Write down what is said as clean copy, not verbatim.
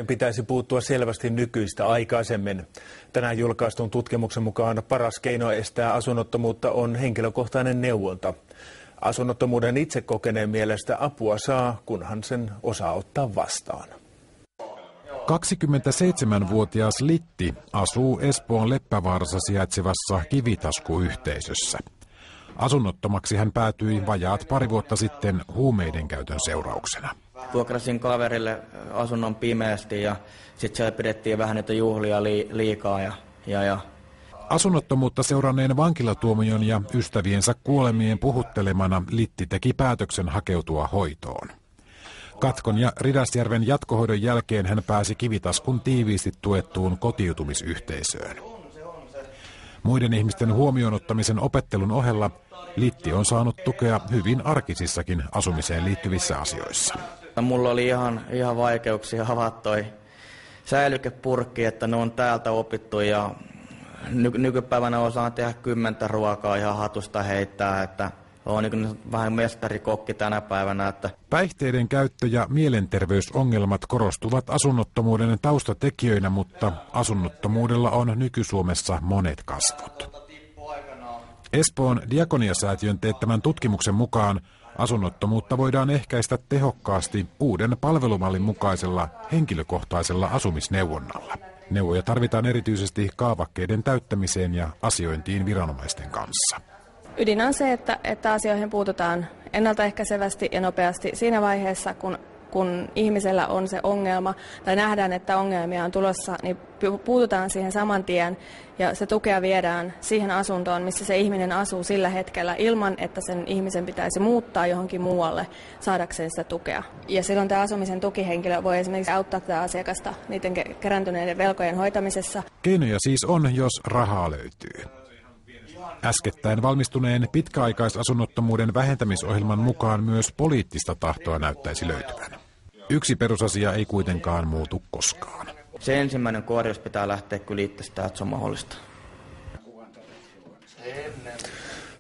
Pitäisi puuttua selvästi nykyistä aikaisemmin. Tänään julkaistun tutkimuksen mukaan paras keino estää asunnottomuutta on henkilökohtainen neuvonta. Asunnottomuuden itse kokeneen mielestä apua saa, kunhan sen osaa ottaa vastaan. 27-vuotias Litti asuu Espoon Leppävaarassa sijaitsevassa Kivitaskuyhteisössä. Asunnottomaksi hän päätyi vajaat pari vuotta sitten huumeiden käytön seurauksena. Vuokrasin kaverille asunnon pimeästi ja sitten siellä pidettiin vähän niitä juhlia liikaa. Asunnottomuutta seuranneen vankilatuomion ja ystäviensä kuolemien puhuttelemana Litti teki päätöksen hakeutua hoitoon. Katkon ja Ridasjärven jatkohoidon jälkeen hän pääsi Kivitaskun tiiviisti tuettuun kotiutumisyhteisöön. Muiden ihmisten huomioon ottamisen opettelun ohella Litti on saanut tukea hyvin arkisissakin asumiseen liittyvissä asioissa. Mulla oli ihan vaikeuksia havattoi säilykepurkki, että ne on täältä opittu ja nykypäivänä osaan tehdä 10 ruokaa ihan hatusta heittää, että on niin vähän mestarikokki tänä päivänä. Että. Päihteiden käyttö ja mielenterveysongelmat korostuvat asunnottomuuden taustatekijöinä, mutta asunnottomuudella on nyky-Suomessa monet kasvot. Espoon Diakonia-säätiön teettämän tutkimuksen mukaan asunnottomuutta voidaan ehkäistä tehokkaasti uuden palvelumallin mukaisella henkilökohtaisella asumisneuvonnalla. Neuvoja tarvitaan erityisesti kaavakkeiden täyttämiseen ja asiointiin viranomaisten kanssa. Ydin on se, että asioihin puututaan ennaltaehkäisevästi ja nopeasti siinä vaiheessa, kun ihmisellä on se ongelma tai nähdään, että ongelmia on tulossa, niin puututaan siihen saman tien ja se tukea viedään siihen asuntoon, missä se ihminen asuu sillä hetkellä ilman, että sen ihmisen pitäisi muuttaa johonkin muualle saadakseen sitä tukea. Ja silloin tämä asumisen tukihenkilö voi esimerkiksi auttaa tätä asiakasta niiden kerääntyneiden velkojen hoitamisessa. Keinoja siis on, jos rahaa löytyy. Äskettäin valmistuneen pitkäaikaisasunnottomuuden vähentämisohjelman mukaan myös poliittista tahtoa näyttäisi löytyvän. Yksi perusasia ei kuitenkaan muutu koskaan. Se ensimmäinen korjaus pitää lähteä kyllä itsestä, että se on mahdollista.